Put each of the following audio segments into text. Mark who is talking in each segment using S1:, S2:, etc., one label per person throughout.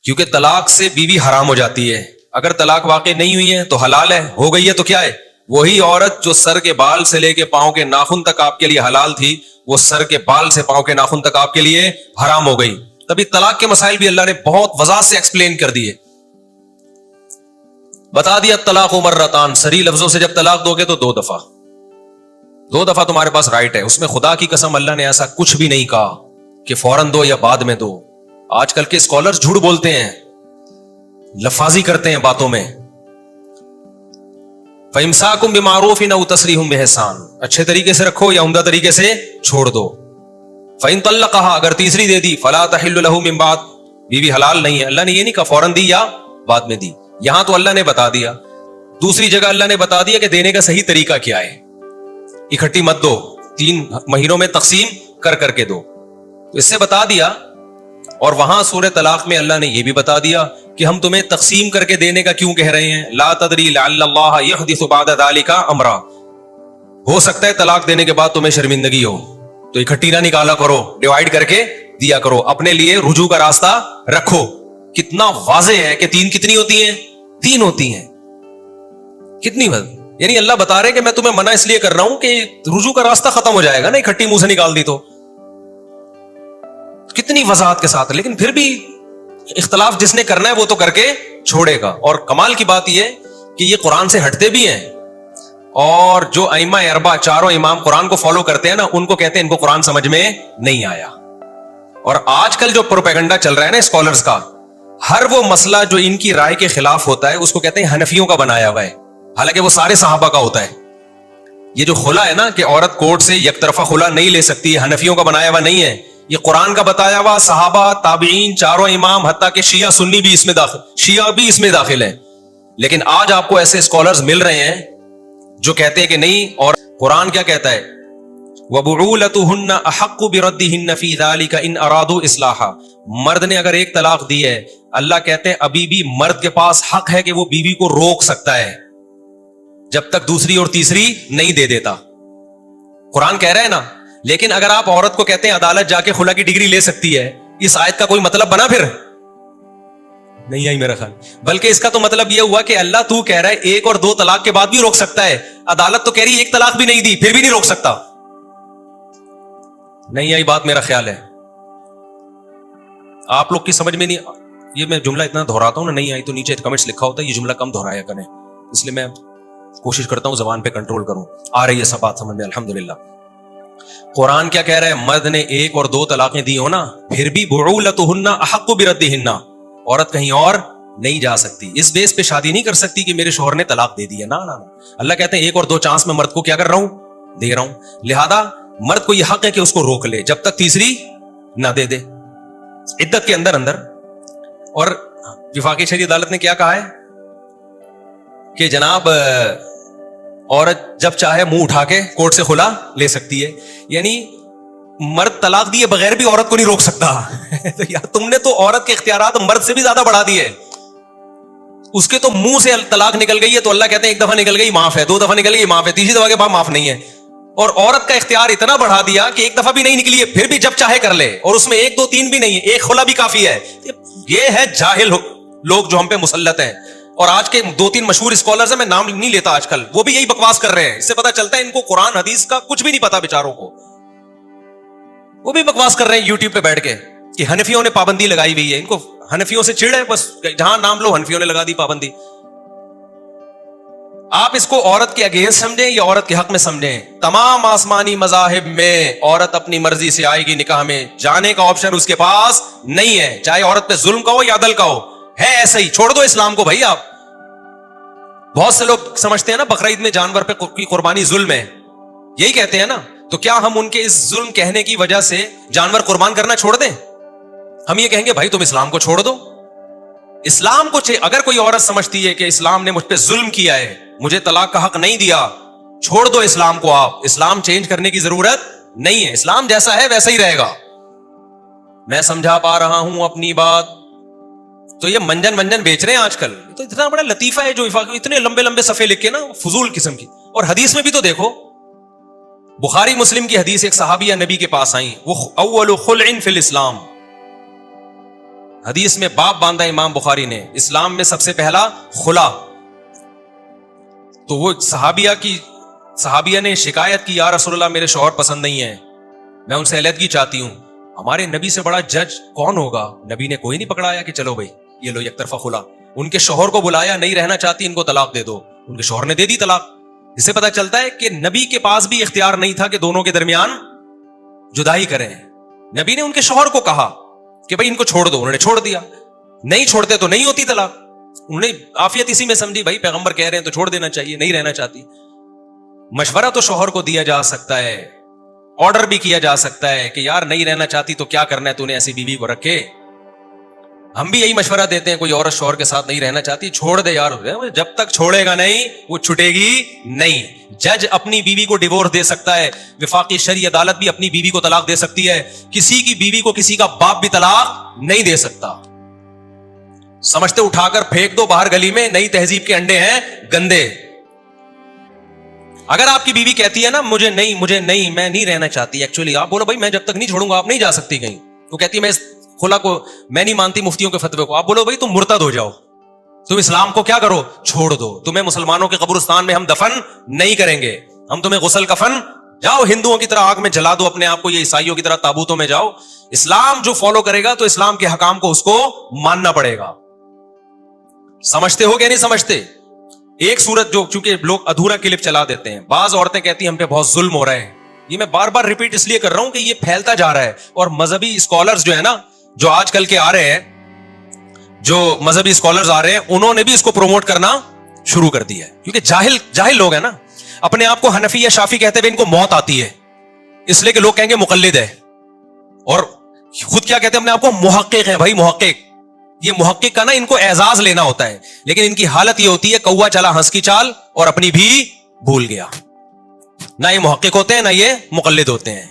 S1: کیونکہ طلاق سے بیوی حرام ہو جاتی ہے. اگر طلاق واقع نہیں ہوئی ہے تو حلال ہے, ہو گئی ہے تو کیا ہے, وہی عورت جو سر کے بال سے لے کے پاؤں کے ناخن تک آپ کے لیے حلال تھی, وہ سر کے بال سے پاؤں کے ناخن تک آپ کے لیے حرام ہو گئی. تبھی طلاق کے مسائل بھی اللہ نے بہت وضاحت سے ایکسپلین کر دیے, بتا دیا طلاق مرتان, صریح لفظوں سے جب طلاق دو گے تو 2 دفعہ, 2 دفعہ تمہارے پاس رائٹ ہے. اس میں خدا کی قسم اللہ نے ایسا کچھ بھی نہیں کہا کہ فوراً دو یا بعد میں دو. آج کل کے اسکالر جھوٹ بولتے ہیں, لفاظی کرتے ہیں باتوں میں. فَإِمْسَاكُمْ بِمَعْرُوفٍ أَوْ تَسْرِيحٌ بِإِحْسَانٍ, اچھے طریقے سے رکھو یا عمدہ طریقے سے چھوڑ دو. فَإِن طَلَّقَهَا, اگر تیسری دے دی, فَلَا تَحِلُّ لَهُ مِن بَعْدُ, بیوی حلال نہیں ہے. اللہ نے یہ نہیں کہا فوراً دی یا بعد میں دی, یہاں تو اللہ نے بتا دیا. دوسری جگہ اللہ نے بتا دیا کہ دینے کا صحیح طریقہ کیا ہے. اکٹھی مت دو, 3 مہینوں میں تقسیم کر کر کے دو, تو اس سے بتا دیا. اور وہاں سورہ طلاق میں اللہ نے یہ بھی بتا دیا کہ ہم تمہیں تقسیم کر کے دینے کا کیوں کہہ رہے ہیں. لا تدری لعل اللہ یحدث بعد ذلک امرا, ہو سکتا ہے طلاق دینے کے بعد تمہیں شرمندگی ہو, تو اکٹھی نہ نکالا کرو, ڈیوائیڈ کر کے دیا کرو, اپنے لیے رجوع کا راستہ رکھو. کتنا واضح ہے کہ 3 کتنی ہوتی ہیں, 3 ہوتی ہیں. کتنی یعنی اللہ بتا رہے کہ میں تمہیں منع اس لیے کر رہا ہوں کہ رجوع کا راستہ ختم ہو جائے گا نا, اکٹھی منہ سے نکال دی تو. کتنی وضاحت کے ساتھ. لیکن پھر بھی اختلاف جس نے کرنا ہے وہ تو کر کے چھوڑے گا. اور کمال کی بات یہ کہ یہ قرآن سے ہٹتے بھی ہیں, اور جو ائمہ اربعہ, چاروں امام قرآن کو فالو کرتے ہیں نا, ان کو کہتے ہیں ان کو قرآن سمجھ میں نہیں آیا. اور آج کل جو پروپیگنڈا چل رہا ہے نا اسکالرز کا, ہر وہ مسئلہ جو ان کی رائے کے خلاف ہوتا ہے اس کو کہتے ہیں حنفیوں کا بنایا ہوا ہے, حالانکہ وہ سارے صحابہ کا ہوتا ہے. یہ جو خلا ہے نا کہ عورت کورٹ سے یک طرفہ خلا نہیں لے سکتی, حنفیوں کا بنایا ہوا نہیں ہے, یہ قرآن کا بتایا ہوا, صحابہ, تابعین, چاروں امام, حتیٰ کہ شیعہ سنی بھی اس میں داخل, شیعہ بھی اس میں داخل ہے. لیکن آج آپ کو ایسے اسکالرز مل رہے ہیں جو کہتے ہیں کہ نہیں, اور قرآن کیا کہتا ہے, وَبُعُولَتُهُنَّ أَحَقُّ بِرَدِّهِنَّ فِي ذَلِكَ إِنْ أَرَادُوا إِصْلَاحًا, مرد نے اگر ایک طلاق دی ہے, اللہ کہتے ہیں ابھی بھی مرد کے پاس حق ہے کہ وہ بیوی کو روک سکتا ہے جب تک دوسری اور تیسری نہیں دے دیتا. قرآن کہہ رہا ہے نا. لیکن اگر آپ عورت کو کہتے ہیں عدالت جا کے خلا کی ڈگری لے سکتی ہے, اس آیت کا کوئی مطلب بنا پھر نہیں آئی میرا خیال. بلکہ اس کا تو مطلب یہ ہوا کہ اللہ تو کہہ رہا ہے 1 اور 2 طلاق کے بعد بھی روک سکتا ہے, عدالت تو کہہ رہی ہے 1 طلاق بھی نہیں دی پھر بھی نہیں روک سکتا. نہیں آئی بات میرا خیال ہے, آپ لوگ کی سمجھ میں نہیں. یہ میں جملہ اتنا دہراتا ہوں نا, نہیں آئی تو نیچے کمنٹس لکھا ہوتا ہے یہ جملہ کم دہرایا کریں, اس لیے میں کوشش کرتا ہوں زبان پہ کنٹرول کروں. آ رہی ہے سب بات سمجھ میں الحمدللہ. قرآن کیا کہہ رہا ہے, مرد نے 1 اور 2 طلاقیں دی ہو نا, پھر بھی بعولتہن احق بردہن, عورت کہیں اور نہیں جا سکتی. اس بیس پہ شادی نہیں کر سکتی کہ میرے شوہر نے طلاق دے دی ہے, نا. اللہ کہتے ہیں 1 اور 2 چانس میں مرد کو کیا کر رہا ہوں, دے رہا ہوں. لہذا مرد کو یہ حق ہے کہ اس کو روک لے جب تک تیسری نہ دے دے عدت کے اندر اندر. اور وفاقی شرعی عدالت نے کیا کہا ہے کہ جناب عورت جب چاہے منہ اٹھا کے کورٹ سے خلا لے سکتی ہے. یعنی مرد طلاق دیے بغیر بھی عورت کو نہیں روک سکتا. تو یار تم نے تو عورت کے اختیارات مرد سے بھی زیادہ بڑھا دیے. اس کے تو منہ سے طلاق نکل گئی ہے تو اللہ کہتے ہیں 1 دفعہ نکل گئی معاف ہے, 2 دفعہ نکل گئی معاف ہے, تیسری دفعہ کے بعد معاف نہیں ہے. اور عورت کا اختیار اتنا بڑھا دیا کہ 1 دفعہ بھی نہیں نکلی ہے پھر بھی جب چاہے کر لے, اور اس میں 1 2 3 بھی نہیں ہے, 1 خلا بھی کافی ہے. یہ ہے جاہل لوگ جو ہم پہ مسلط ہیں. اور آج کے 2-3 مشہور اسکالرز ہیں, میں نام نہیں لیتا آج کل, وہ بھی یہی بکواس کر رہے ہیں. اس سے پتا چلتا ہے ان کو قرآن حدیث کا کچھ بھی نہیں پتا بیچاروں کو. وہ بھی بکواس کر رہے ہیں یوٹیوب پہ بیٹھ کے کہ حنفیوں نے پابندی لگائی ہوئی ہے. ان کو حنفیوں سے چڑ ہے, بس جہاں نام لو حنفیوں نے لگا دی پابندی. آپ اس کو عورت کے اگینسٹ سمجھیں یا عورت کے حق میں سمجھیں, تمام آسمانی مذاہب میں عورت اپنی مرضی سے آئے گی نکاح میں, جانے کا آپشن اس کے پاس نہیں ہے, چاہے عورت پہ ظلم کا ہو یا عدل کا ہو. ہے ایسا ہی, چھوڑ دو اسلام کو بھائی. آپ بہت سے لوگ سمجھتے ہیں نا بقرعید میں جانور پہ قربانی ظلم ہے, یہی کہتے ہیں نا. تو کیا ہم ان کے اس ظلم کہنے کی وجہ سے جانور قربان کرنا چھوڑ دیں؟ ہم یہ کہیں گے بھائی تم اسلام کو چھوڑ دو. اسلام کو اگر کوئی عورت سمجھتی ہے کہ اسلام نے مجھ پہ ظلم کیا ہے, مجھے طلاق کا حق نہیں دیا, چھوڑ دو اسلام کو. آپ اسلام چینج کرنے کی ضرورت نہیں ہے, اسلام جیسا ہے ویسا ہی رہے گا. میں سمجھا پا رہا ہوں اپنی بات. تو یہ منجن بیچ رہے ہیں آج کل, تو اتنا بڑا لطیفہ ہے جو اتنے لمبے صفحے لکھ کے نا, فضول قسم کی. اور حدیث میں بھی تو دیکھو, بخاری مسلم کی حدیث, ایک صحابیہ نبی کے پاس آئیں, وہ اول خلع فی الاسلام, حدیث میں باب باندھا امام بخاری نے, اسلام میں سب سے پہلا خلا. تو وہ صحابیہ نے شکایت کی, یا رسول اللہ میرے شوہر پسند نہیں ہے, میں ان سے علیحدگی چاہتی ہوں. ہمارے نبی سے بڑا جج کون ہوگا؟ نبی نے کوئی نہیں پکڑایا کہ چلو بھائی یہ لو یک طرفہ خلا. ان کے شوہر کو بلایا, نہیں رہنا چاہتی ان کو طلاق دے دو. ان کے شوہر نے دے دی طلاق. اس سے پتہ چلتا ہے کہ نبی کے پاس بھی اختیار نہیں تھا کہ دونوں کے درمیان جدائی کریں. نبی نے ان کے شوہر کو کہا کہ بھائی ان کو چھوڑ دو, انہوں نے چھوڑ دیا. نہیں چھوڑتے تو نہیں ہوتی طلاق. انہوں نے عافیت اسی میں سمجھی, بھائی پیغمبر کہہ رہے ہیں تو چھوڑ دینا چاہیے, نہیں رہنا چاہتی. مشورہ تو شوہر کو دیا جا سکتا ہے, آرڈر بھی کیا جا سکتا ہے کہ یار نہیں رہنا چاہتی تو کیا کرنا ہے, تو نے ایسی بیوی کو رکھے. ہم بھی یہی مشورہ دیتے ہیں, کوئی عورت شوہر کے ساتھ نہیں رہنا چاہتی, چھوڑ دے یار, جب تک چھوڑے گا نہیں وہ چھٹے گی نہیں. جج اپنی بیوی کو ڈیورس دے سکتا ہے, وفاقی شرعی عدالت بھی اپنی بیوی کو طلاق دے سکتی ہے. کسی کی بیوی کو کسی کا باپ بھی طلاق نہیں دے سکتا. سمجھتے اٹھا کر پھینک دو باہر گلی میں, نئی تہذیب کے انڈے ہیں گندے. اگر آپ کی بیوی کہتی ہے نا مجھے نہیں میں نہیں رہنا چاہتی, ایکچولی آپ بولو بھائی میں جب تک نہیں چھوڑوں گا آپ نہیں جا سکتی کہیں. وہ کہتی ہے میں اس خلا کو میں نہیں مانتی مفتیوں کے فتوے کو. آپ بولو بھائی تم مرتد ہو جاؤ, تم اسلام کو کیا کرو چھوڑ دو, تمہیں مسلمانوں کے قبرستان میں ہم دفن نہیں کریں گے, ہم تمہیں غسل کفن, جاؤ ہندوؤں کی طرح آگ میں جلا دو اپنے آپ کو, یہ عیسائیوں کی طرح تابوتوں میں جاؤ. اسلام جو فالو کرے گا تو اسلام کے حکام کو اس کو ماننا پڑے گا. سمجھتے ہو کہ نہیں سمجھتے؟ ایک صورت جو چونکہ لوگ ادھورا کلپ چلا دیتے ہیں, بعض عورتیں کہتی ہیں ہم پہ بہت ظلم ہو رہا ہے. یہ میں بار بار ریپیٹ اس لیے کر رہا ہوں کہ یہ پھیلتا جا رہا ہے, اور مذہبی اسکالرز جو ہے نا, جو آج کل کے آ رہے ہیں, جو مذہبی اسکالرز آ رہے ہیں, انہوں نے بھی اس کو پروموٹ کرنا شروع کر دیا ہے. کیونکہ جاہل لوگ ہیں نا, اپنے آپ کو حنفی یا شافی کہتے ہوئے ان کو موت آتی ہے, اس لیے کہ لوگ کہیں گے مقلد ہے, اور خود کیا کہتے ہیں اپنے آپ کو محقق ہیں. بھائی محقق, یہ محقق کا نا ان کو اعزاز لینا ہوتا ہے, لیکن ان کی حالت یہ ہوتی ہے کوا چلا ہنس کی چال اور اپنی بھی بھول گیا. نہ یہ محقق ہوتے ہیں نہ یہ مقلد ہوتے ہیں.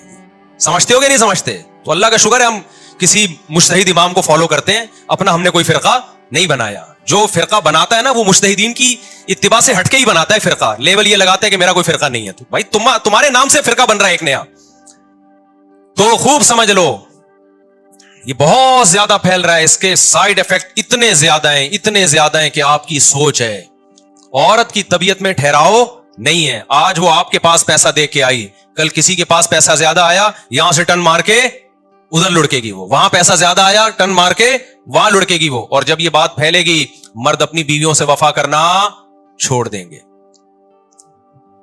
S1: سمجھتے ہو کہ نہیں سمجھتے؟ تو اللہ کا شکر ہے ہم کسی مجتہد امام کو فالو کرتے ہیں, اپنا ہم نے کوئی فرقہ نہیں بنایا. جو فرقہ بناتا ہے نا وہ مجتہدین کی اتباع سے ہٹ کے ہی بناتا ہے فرقہ, لیبل یہ لگاتا ہے کہ میرا کوئی فرقہ نہیں ہے. تو بھائی تمہارے نام سے فرقہ بن رہا ہے ایک نیا, تو خوب سمجھ لو یہ بہت زیادہ پھیل رہا ہے. اس کے سائیڈ ایفیکٹ اتنے زیادہ ہیں کہ آپ کی سوچ ہے. عورت کی طبیعت میں ٹھہراؤ نہیں ہے. آج وہ آپ کے پاس پیسہ دے کے آئی, کل کسی کے پاس پیسہ زیادہ آیا, یہاں سے ٹن مار کے ادھر لڑکے گی وہ, وہاں پیسہ زیادہ آیا ٹن مار کے وہاں لڑکے گی وہ. اور جب یہ بات پھیلے گی, مرد اپنی بیویوں سے وفا کرنا چھوڑ دیں گے.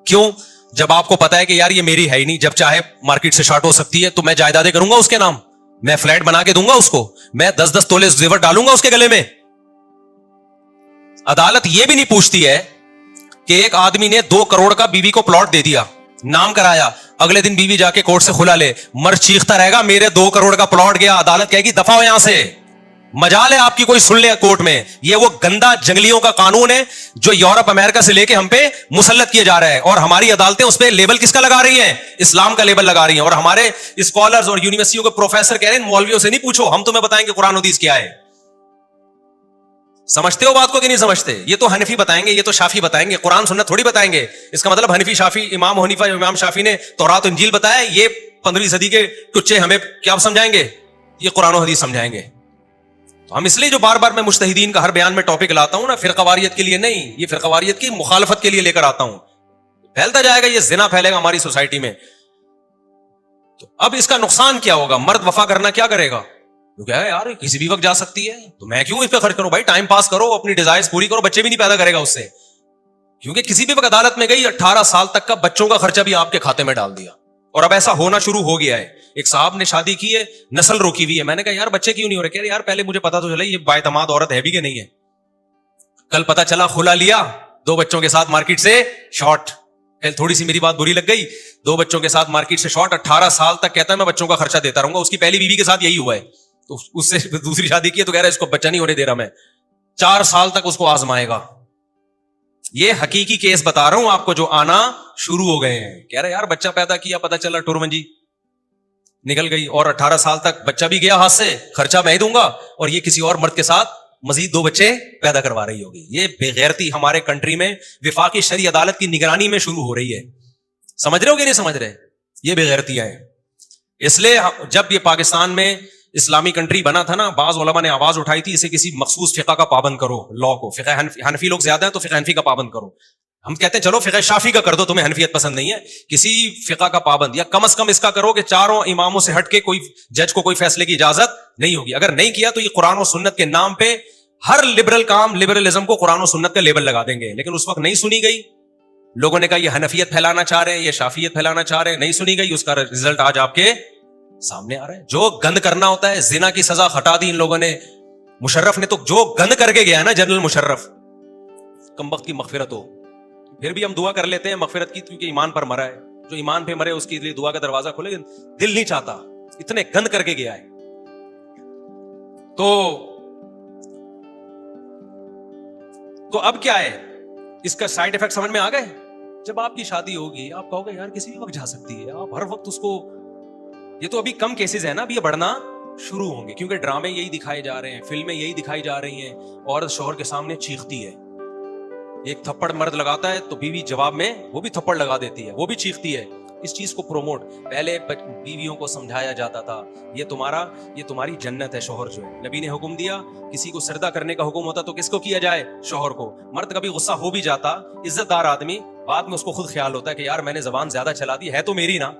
S1: کیوں؟ جب آپ کو پتا ہے کہ یار یہ میری ہے ہی نہیں, جب چاہے مارکیٹ سے شارٹ ہو سکتی ہے, تو میں جائیدادیں کروں گا اس کے نام, میں فلیٹ بنا کے دوں گا اس کو, میں 10-10 تولے زیور ڈالوں گا اس کے گلے میں. عدالت یہ بھی نہیں پوچھتی ہے کہ ایک آدمی نے 2 کروڑ کا بیوی کو پلاٹ دے دیا, نام کرایا, اگلے دن بیوی جا کے کورٹ سے کھلا لے, مرد چیختا رہے گا میرے 2 کروڑ کا پلاٹ گیا. عدالت کہے گی دفع ہو یہاں سے, مجال ہے آپ کی کوئی سن لے کورٹ میں. یہ وہ گندا جنگلیوں کا قانون ہے جو یورپ امریکہ سے لے کے ہم پہ مسلط کیا جا رہا ہے, اور ہماری عدالتیں اس پہ لیبل کس کا لگا رہی ہیں؟ اسلام کا لیبل لگا رہی ہیں. اور ہمارے اسکالرز اور یونیورسٹیوں کے پروفیسر کہہ رہے ہیں مولویوں سے نہیں پوچھو, ہم تمہیں بتائیں گے قرآن حدیث کیا ہے. سمجھتے ہو بات کو کہ نہیں سمجھتے؟ یہ تو حنفی بتائیں گے, یہ تو شافی بتائیں گے, قرآن سنت تھوڑی بتائیں گے. اس کا مطلب حنفی شافی امام حنیفہ امام شافی نے تورات و انجیل بتایا, یہ 15ویں صدی کے ٹچے ہمیں کیا سمجھائیں گے؟ یہ قرآن و حدیث سمجھائیں گے. تو ہم اس لیے جو بار بار میں مجتہدین کا ہر بیان میں ٹاپک لاتا ہوں نا, فرقہ واریت کے لیے نہیں, یہ فرقہ واریت کی مخالفت کے لیے لے کر آتا ہوں. پھیلتا جائے گا, یہ زنا پھیلے گا ہماری سوسائٹی میں. تو اب اس کا نقصان کیا ہوگا؟ مرد وفا کرنا کیا کرے گا؟ تو کیا ہے یار کسی بھی وقت جا سکتی ہے, تو میں کیوں اس پہ خرچ کروں؟ بھائی ٹائم پاس کرو, اپنی ڈیزائرز پوری کرو, بچے بھی نہیں پیدا کرے گا اس سے. کیونکہ کسی بھی وقت عدالت میں گئی, 18 سال تک کا بچوں کا خرچہ بھی آپ کے کھاتے میں ڈال دیا. اور اب ایسا ہونا شروع ہو گیا ہے. ایک صاحب نے شادی کی ہے, نسل روکی ہوئی ہے. میں نے کہا یار بچے کیوں نہیں ہو رہے؟ کہہ رہے یار پہلے مجھے پتا تو چلا یہ بااعتماد عورت ہے بھی کہ نہیں ہے. کل پتا چلا کھلا لیا, 2 بچوں کے ساتھ مارکیٹ سے شارٹ. تھوڑی سی میری بات بری لگ گئی, 2 بچوں کے ساتھ مارکیٹ سے شارٹ. 18 سال تک کہتا ہے میں بچوں کا خرچہ دیتا رہوں گا. اس کی پہلی بیوی کے ساتھ یہی ہوا ہے, تو اس سے دوسری شادی کی ہے, تو کہہ رہا ہے اس کو بچہ نہیں ہونے دے رہا میں. 4 سال تک اس کو آزمائے گا. یہ حقیقی کیس بتا رہا ہوں آپ کو جو آنا شروع ہو گئے ہیں. کہہ رہے یار بچہ پیدا کیا, پتا چلا ٹورمنجی نکل گئی, اور 18 سال تک بچہ بھی گیا ہاتھ سے, خرچہ میں ہی دوں گا, اور یہ کسی اور مرد کے ساتھ مزید 2 بچے پیدا کروا رہی ہوگی. یہ بے غیرتی ہمارے کنٹری میں وفاقی شرعی عدالت کی نگرانی میں شروع ہو رہی ہے. سمجھ رہے ہو کہ نہیں سمجھ رہے؟ یہ بے غیرتیاں ہیں. اس لیے جب یہ پاکستان میں اسلامی کنٹری بنا تھا نا, بعض علماء نے آواز اٹھائی تھی اسے کسی مخصوص فقہ کا پابند کرو, لا کو. فقہ حنفی لوگ زیادہ ہیں تو فقہ حنفی کا پابند کرو. ہم کہتے ہیں چلو فقہ شافی کا کر دو, تمہیں حنفیت پسند نہیں ہے, کسی فقہ کا پابند, یا کم از کم اس کا کرو کہ چاروں اماموں سے ہٹ کے کوئی جج کو کوئی فیصلے کی اجازت نہیں ہوگی. اگر نہیں کیا تو یہ قرآن و سنت کے نام پہ ہر لبرل کام, لبرلزم کو قرآن و سنت کا لیبل لگا دیں گے. لیکن اس وقت نہیں سنی گئی, لوگوں نے کہا یہ حنفیت پھیلانا چاہ رہے ہیں, یہ شافیت پھیلانا چاہ رہے ہیں, نہیں سنی گئی. اس کا رزلٹ آج آپ کے سامنے آ رہا ہے. جو گند کرنا ہوتا ہے, زنا کی سزا ہٹا دی ان لوگوں نے. مشرف نے تو جو گند کر کے گیا نا, جنرل مشرف, کمبخت کی مغفرت ہو. پھر بھی ہم دعا کر لیتے ہیں مغفرت کی, کیونکہ ایمان پر مرا ہے. جو ایمان پہ مرے اس کے لیے دعا کا دروازہ کھولے, دل نہیں چاہتا, اتنے گند کر کے گیا ہے. تو اب کیا ہے, اس کا سائیڈ افیکٹ سمجھ میں آ گئے. جب آپ کی شادی ہوگی آپ کہو گے یار کسی بھی وقت جا سکتی ہے, آپ ہر وقت اس کو, یہ تو ابھی کم کیسز ہے نا, ابھی یہ بڑھنا شروع ہوں گے, کیونکہ ڈرامے یہی دکھائے جا رہے ہیں, فلمیں یہی دکھائی جا رہی ہیں. عورت شوہر کے سامنے چیختی ہے, ایک تھپڑ مرد لگاتا ہے تو بیوی جواب میں وہ بھی تھپڑ لگا دیتی ہے, وہ بھی چیختی ہے. اس چیز کو پروموٹ, پہلے بیویوں کو سمجھایا جاتا تھا یہ تمہاری جنت ہے. شوہر جو ہے, نبی نے حکم دیا کسی کو سردہ کرنے کا حکم ہوتا تو کس کو کیا جائے, شوہر کو. مرد کبھی غصہ ہو بھی جاتا, عزت دار آدمی, بعد میں اس کو خود خیال ہوتا ہے کہ یار میں نے زبان زیادہ چلا دی, ہے تو میری نا.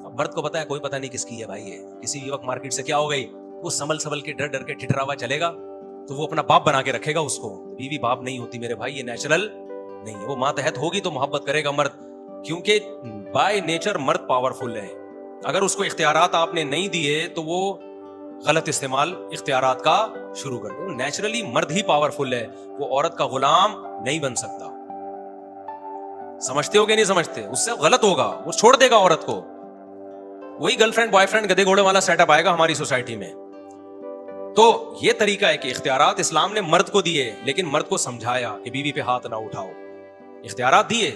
S1: اب مرد کو پتا ہے کوئی پتہ نہیں کس کی ہے بھائی, یہ کسی بھی وقت مارکیٹ سے کیا ہو گئی, وہ سنبھل کے ڈر کے ٹھٹرا ہوا چلے گا تو وہ اپنا باپ بنا کے رکھے گا اس کو. بیوی باپ نہیں ہوتی میرے بھائی, یہ نیچرل نہیں ہے. وہ ماتحت ہوگی تو محبت کرے گا مرد, کیونکہ بائی نیچر مرد پاورفل ہے. اگر اس کو اختیارات آپ نے نہیں دیے تو وہ غلط استعمال اختیارات کا شروع کر دے. نیچرلی مرد ہی پاورفل ہے, وہ عورت کا غلام نہیں بن سکتا. سمجھتے ہو کہ نہیں سمجھتے؟ اس سے غلط ہوگا, وہ چھوڑ دے گا عورت کو. وہی گرل فرینڈ بوائے فرینڈ گدے گھوڑے والا سیٹ اپ آئے گا ہماری سوسائٹی میں. تو یہ طریقہ ہے کہ اختیارات اسلام نے مرد کو دیے, لیکن مرد کو سمجھایا کہ بیوی پہ ہاتھ نہ اٹھاؤ. اختیارات دیے,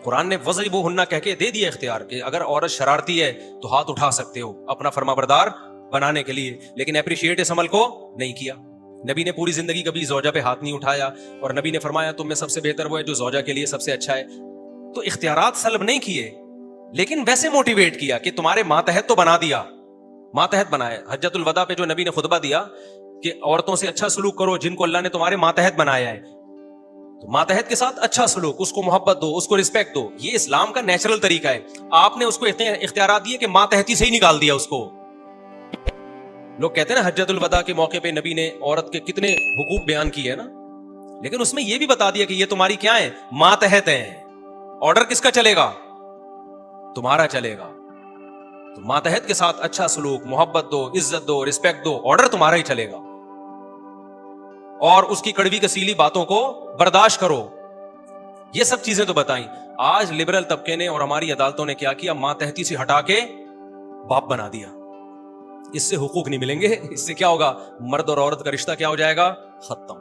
S1: قرآن نے وَضْرِبُوهُنَّ کہہ کے دے دیا اختیار کہ اگر عورت شرارتی ہے تو ہاتھ اٹھا سکتے ہو اپنا فرمانبردار بنانے کے لیے, لیکن اپریشیٹ اس عمل کو نہیں کیا. نبی نے پوری زندگی کبھی زوجہ پہ ہاتھ نہیں اٹھایا, اور نبی نے فرمایا تم میں سب سے بہتر وہ ہے جو زوجہ کے لیے سب سے اچھا ہے. تو اختیارات سلب نہیں کیے, لیکن ویسے موٹیویٹ کیا کہ تمہارے ماتحت تو بنا دیا, ماتحت بنایا. حجۃ الوداع پہ جو نبی نے خطبہ دیا کہ عورتوں سے اچھا سلوک کرو جن کو اللہ نے تمہارے ماتحت بنایا ہے, تو ماتحت کے ساتھ اچھا سلوک, اس کو محبت دو, اس کو رسپیکٹ دو. یہ اسلام کا نیچرل طریقہ ہے. آپ نے اس کو اختیارات دیے کہ ماتحتی سے ہی نکال دیا اس کو. لوگ کہتے ہیں نا حجۃ الوداع کے موقع پہ نبی نے عورت کے کتنے حقوق بیان کیے ہیں نا, لیکن اس میں یہ بھی بتا دیا کہ یہ تمہاری کیا ہے, ماتحت ہیں. آرڈر کس کا چلے گا, تمہارا چلے گا. تو ماتحت کے ساتھ اچھا سلوک, محبت دو, عزت دو, رسپیکٹ دو, آرڈر تمہارا ہی چلے گا. اور اس کی کڑوی کسیلی باتوں کو برداشت کرو. یہ سب چیزیں تو بتائیں. آج لبرل طبقے نے اور ہماری عدالتوں نے کیا کیا, ماتحتی سے ہٹا کے باپ بنا دیا. اس سے حقوق نہیں ملیں گے, اس سے کیا ہوگا, مرد اور عورت کا رشتہ کیا ہو جائے گا, ختم.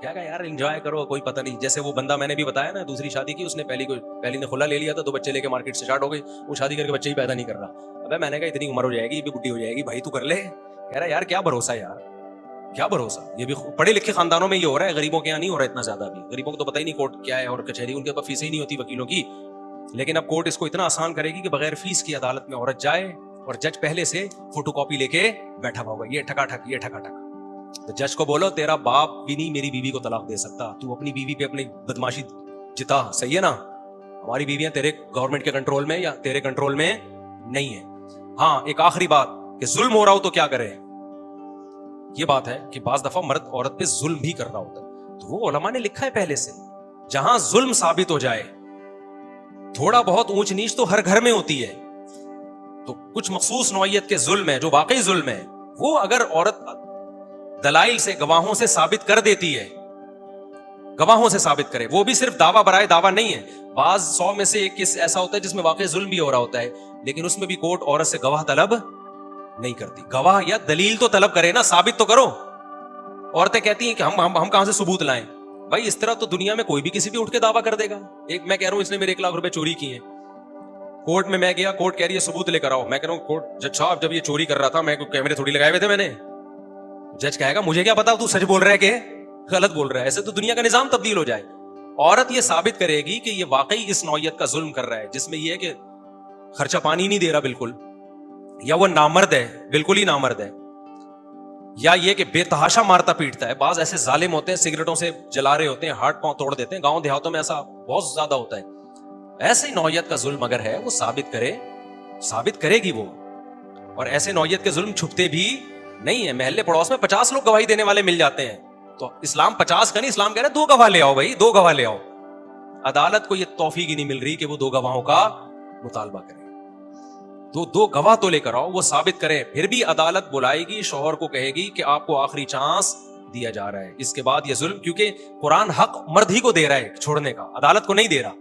S1: کیا کہا یار انجوائے کرو, کوئی پتہ نہیں. جیسے وہ بندہ میں نے بھی بتایا نا, دوسری شادی کی, اس نے پہلی نے خلا لے لیا تھا, 2 بچے لے کے مارکیٹ سے اسٹارٹ ہو گئی, وہ شادی کر کے بچے ہی پیدا نہیں کر رہا. ابے میں نے کہا اتنی عمر ہو جائے گی, یہ بھی بڈھی ہو جائے گی, بھائی تو کر لے. کہہ رہا یار کیا بھروسہ یار, کیا بھروسہ. یہ بھی پڑھے لکھے خاندانوں میں یہ ہو رہا ہے, غریبوں کے یہاں نہیں ہو رہا اتنا زیادہ. بھی غریبوں کو تو پتہ ہی نہیں کورٹ کیا ہے اور کچہری, ان کے پاس فیسیں ہی نہیں ہوتی وکیلوں کی. لیکن اب کورٹ اس کو اتنا آسان کرے گی کہ بغیر فیس کی عدالت میں عورت جائے اور جج پہلے سے فوٹو کاپی لے کے بیٹھا ہوا ہوگا, یہ ٹھکا ٹھک, یہ ٹھکا ٹھک. تو جج کو بولو تیرا باپ بھی نہیں میری بیوی کو طلاق دے سکتا, تو اپنی بیوی پہ اپنی بدماشی جتا. صحیح ہے نا, ہماری بیویاں تیرے گورنمنٹ کے کنٹرول میں یا تیرے کنٹرول میں نہیں ہے. ہاں ایک آخری بات, کہ ظلم ہو رہا ہو تو کیا کرے. یہ بات ہے کہ بعض دفعہ مرد عورت پہ ظلم بھی کر رہا ہوتا ہے, تو وہ علماء نے لکھا ہے پہلے سے, جہاں ظلم ثابت ہو جائے, تھوڑا بہت اونچ نیچ تو ہر گھر میں ہوتی ہے, تو کچھ مخصوص نوعیت کے ظلم ہے جو واقعی ظلم ہے, وہ اگر عورت دلائل سے, گواہوں سے ثابت کر دیتی ہے, گواہوں سے ثابت کرے, وہ بھی صرف دعویٰ برائے دعویٰ نہیں ہے. بعض 100 میں سے ایک کس ایسا ہوتا ہے جس میں واقعی ظلم بھی ہو رہا ہوتا ہے, لیکن اس میں بھی کورٹ عورت سے گواہ طلب نہیں کرتی. گواہ یا دلیل تو طلب کرے نا, ثابت تو کرو. عورتیں کہتی ہیں کہ ہم کہاں سے ثبوت لائیں. بھائی اس طرح تو دنیا میں کوئی بھی کسی بھی اٹھ کے دعویٰ کر دے گا. ایک میں کہہ رہا ہوں اس نے میرے 1 لاکھ روپے چوری کیے ہیں, کورٹ میں میں گیا, کورٹ کہہ رہی ہے ثبوت لے کر آؤ. میں کہہ رہا ہوں کورٹ جج صاحب جب یہ چوری کر رہا تھا میں کیمرے تھوڑی لگائے ہوئے تھے میں نے. جج کہے گا مجھے کیا پتا تو سچ بول رہا ہے کہ غلط بول رہا ہے. ایسے تو دنیا کا نظام تبدیل ہو جائے. عورت یہ ثابت کرے گی کہ یہ واقعی اس نوعیت کا ظلم کر رہا ہے, جس میں یہ ہے کہ خرچہ پانی نہیں دے رہا بالکل, یا وہ نامرد ہے, بالکل ہی نامرد ہے, یا یہ کہ بے تحاشا مارتا پیٹتا ہے. بعض ایسے ظالم ہوتے ہیں سگریٹوں سے جلا رہے ہوتے ہیں, ہاتھ پاؤں توڑ دیتے ہیں. گاؤں دیہاتوں میں ایسا بہت زیادہ ہوتا ہے. ایسی نوعیت کا ظلم اگر ہے وہ ثابت کرے گی وہ. اور ایسے نوعیت کے ظلم چھپتے بھی نہیں ہے. محلے پڑوس میں 50 لوگ گواہی دینے والے مل جاتے ہیں, تو اسلام 50 کا نہیں, اسلام کہہ رہا ہے 2 گواہ لے آؤ بھائی, 2 گواہ لے آؤ. عدالت کو یہ توفیق ہی نہیں مل رہی کہ وہ 2 گواہوں کا مطالبہ کرے. تو 2 گواہ تو لے کر آؤ, وہ ثابت کرے. پھر بھی عدالت بلائے گی, شوہر کو کہے گی کہ آپ کو آخری چانس دیا جا رہا ہے, اس کے بعد یہ ظلم, کیونکہ قرآن حق مرد ہی کو دے رہا ہے چھوڑنے کا, عدالت کو نہیں دے رہا.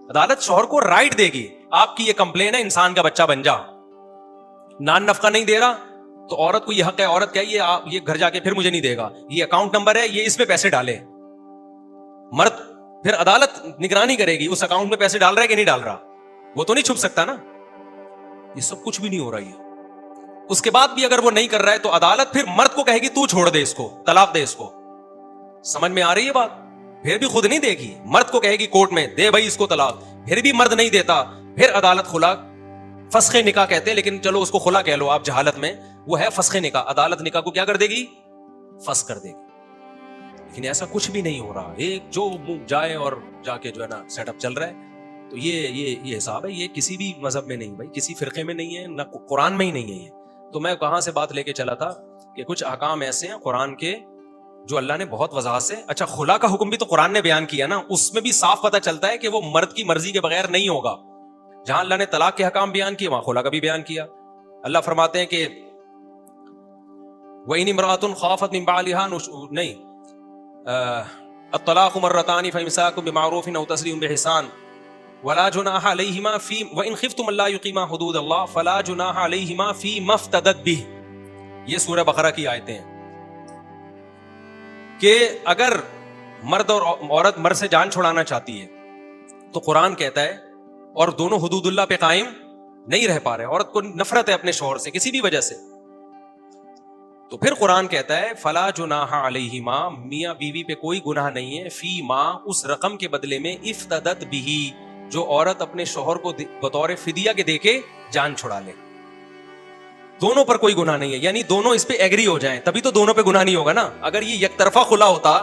S1: عدالت شوہر کو رائٹ دے گی, آپ کی یہ کمپلین ہے انسان کا بچہ بن جا, نان نفقہ نہیں دے رہا, تو عورت کو یہ حق ہے, عورت کہے یہ گھر جا کے پھر مجھے نہیں دے گا, یہ اکاؤنٹ نمبر ہے, یہ اس میں پیسے ڈالے. مرد پھر عدالت نگرانی کرے گی اس اکاؤنٹ میں پیسے ڈال رہا ہے کہ نہیں ڈال رہا, وہ تو نہیں چھپ سکتا نا. یہ سب کچھ بھی نہیں ہو رہا ہے. اس کے بعد بھی اگر وہ نہیں کر رہا ہے تو عدالت پھر مرد کو کہے گی تو چھوڑ دے اس کو, طلاق دے اس کو. سمجھ میں آ رہی ہے بات؟ پھر بھی خود نہیں دے گی, مرد کو کہے گی کورٹ میں دے بھائی اس کو طلاق, پھر بھی مرد نہیں دیتا, پھر عدالت خلا, فسخ نکاح کہتے ہیں لیکن چلو اس کو خلا کہہ لو آپ جہالت میں, وہ ہے فسخ نکاح. عدالت نکاح کو کیا کر دے گی؟ فسخ کر دے گی. لیکن ایسا کچھ بھی نہیں ہو رہا, ایک جو منہ جائے اور جا کے جو ہے نا سیٹ اپ چل رہا ہے. تو یہ حساب ہے, یہ کسی بھی مذہب میں نہیں بھائی, کسی فرقے میں نہیں ہے, نہ قرآن میں ہی نہیں ہے یہ. تو میں کہاں سے بات لے کے چلا تھا کہ کچھ احکام ایسے ہیں قرآن کے جو اللہ نے بہت وضاحت سے, اچھا خلا کا حکم بھی تو قرآن نے بیان کیا نا, اس میں بھی صاف پتہ چلتا ہے کہ وہ مرد کی مرضی کے بغیر نہیں ہوگا. جہاں اللہ نے طلاق کے حکام بیان کیے وہاں خلا کا بھی بیان کیا. اللہ فرماتے ہیں کہ وَإِنِ امْرَأَةٌ خَافَتْ مِنْ بَعْلِهَا نہیں الطلاق مرتان فإمساك بمعروف أو تسريح بإحسان ولا جناح عليهما في وإن خفتم ألا يقيما حدود الله فلا جناح عليهما فيما افتدت به. یہ سورہ بقرہ کی آیتیں ہیں کہ اگر مرد اور عورت مرد سے جان چھڑانا چاہتی ہے تو قرآن کہتا ہے, اور دونوں حدود اللہ پہ قائم نہیں رہ پا رہے, عورت کو نفرت ہے اپنے شوہر سے کسی بھی وجہ سے, تو پھر قرآن کہتا ہے فلا جناح علیہما, میاں بیوی پہ کوئی گناہ نہیں ہے, فی ما اس رقم کے بدلے میں افتدت بھی, جو عورت اپنے شوہر کو بطور فدیہ کے دے کے جان چھڑا لے. دونوں پر کوئی گناہ نہیں ہے, یعنی دونوں اس پہ ایگری ہو جائیں تبھی تو دونوں پہ گناہ نہیں ہوگا نا. اگر یہ یک طرفہ خلا ہوتا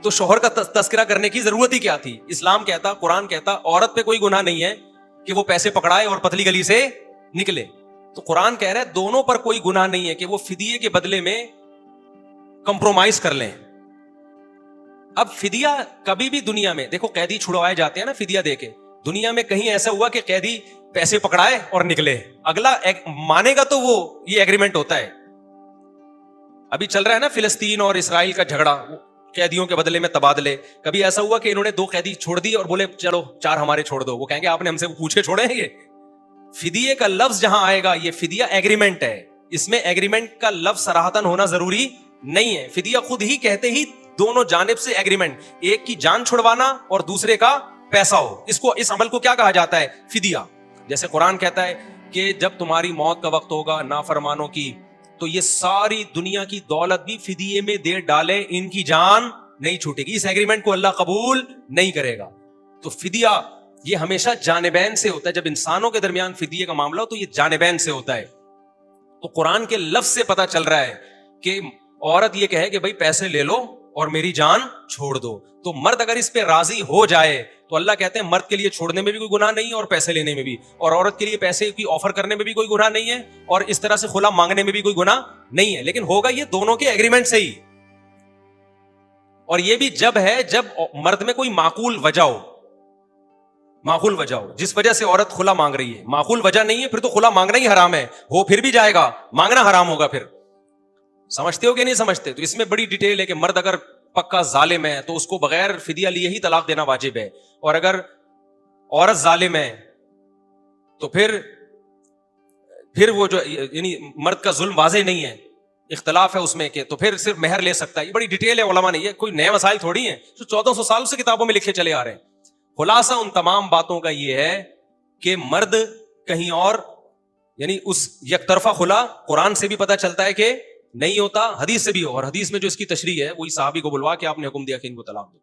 S1: تو شوہر کا تذکرہ کرنے کی ضرورت ہی کیا تھی. اسلام کہتا, قرآن کہتا عورت پہ کوئی گناہ نہیں ہے کہ وہ پیسے پکڑائے اور پتلی گلی سے نکلے. تو قرآن کہہ رہا ہے دونوں پر کوئی گناہ نہیں ہے کہ وہ فدیے کے بدلے میں کمپرومائز کر لیں. اب فدیہ کبھی بھی دنیا میں دیکھو, قیدی چھڑوائے جاتے ہیں نا فدیہ دے کے, دنیا میں کہیں ایسا ہوا کہ قیدی پیسے پکڑائے اور نکلے, اگلا مانے گا تو وہ یہ ایگریمنٹ ہوتا ہے. ابھی چل رہا ہے نا فلسطین اور اسرائیل کا جھگڑا, قیدیوں کے بدلے میں تبادلے. کبھی ایسا ہوا کہ انہوں نے 2 قیدی چھوڑ دی اور بولے چلو 4 ہمارے چھوڑ دو, وہ کہیں گے آپ نے ہم سے پوچھے چھوڑے ہیں. یہ فدیے کا لفظ جہاں آئے گا, یہ فدیہ ایگریمنٹ ہے, اس میں ایگریمنٹ کا لفظ صراحتاً ہونا ضروری نہیں ہے. فدیہ خود ہی کہتے ہی دونوں جانب سے ایگریمنٹ, ایک کی جان چھڑوانا اور دوسرے کا پیسہ ہو, اس عمل کو کیا کہا جاتا ہے؟ فدیہ. جیسے قرآن کہتا ہے کہ جب تمہاری موت کا وقت ہوگا نافرمانوں کی, تو یہ ساری دنیا کی دولت بھی فدیے میں دے ڈالے, ان کی جان نہیں چھوٹے گی. اس ایگریمنٹ کو اللہ قبول نہیں کرے گا. تو فدیہ یہ ہمیشہ جانبین سے ہوتا ہے. جب انسانوں کے درمیان فدیے کا معاملہ ہو تو یہ جانبین سے ہوتا ہے. تو قرآن کے لفظ سے پتا چل رہا ہے کہ عورت یہ کہے کہ بھائی پیسے لے لو اور میری جان چھوڑ دو, تو مرد اگر اس پہ راضی ہو جائے تو اللہ کہتے ہیں مرد کے لیے چھوڑنے میں بھی کوئی گناہ نہیں ہے اور پیسے لینے میں بھی, اور عورت کے لیے پیسے کی آفر کرنے میں بھی کوئی گناہ نہیں ہے اور اس طرح سے خلا مانگنے میں بھی کوئی گناہ نہیں ہے. لیکن ہوگا یہ دونوں کے ایگریمنٹ سے ہی, اور یہ بھی جب ہے جب مرد میں کوئی معقول وجہ ہو. معقول وجہ ہو جس وجہ سے عورت خلا مانگ رہی ہے, معقول وجہ نہیں ہے پھر تو خلا مانگنا ہی حرام ہے, ہو پھر بھی جائے گا, مانگنا حرام ہوگا. پھر سمجھتے ہو کہ نہیں سمجھتے؟ تو اس میں بڑی ڈیٹیل ہے کہ مرد اگر پکا ظالم ہے تو اس کو بغیر فدیہ لیے ہی طلاق دینا واجب ہے, اور اگر عورت ظالم ہے تو پھر وہ جو یعنی مرد کا ظلم واضح نہیں ہے, اختلاف ہے اس میں کہ تو پھر صرف مہر لے سکتا ہے. یہ بڑی ڈیٹیل ہے علماء نے, یہ کوئی نئے مسائل تھوڑی ہیں جو 1400 سال سے کتابوں میں لکھے چلے آ رہے ہیں. خلاصہ ان تمام باتوں کا یہ ہے کہ مرد کہیں اور یعنی اس یک طرفہ خلا قرآن سے بھی پتہ چلتا ہے کہ نہیں ہوتا, حدیث سے بھی ہو, اور حدیث میں جو اس کی تشریح ہے وہی صحابی کو بلوا کے آپ نے حکم دیا کہ ان کو طلاق دو.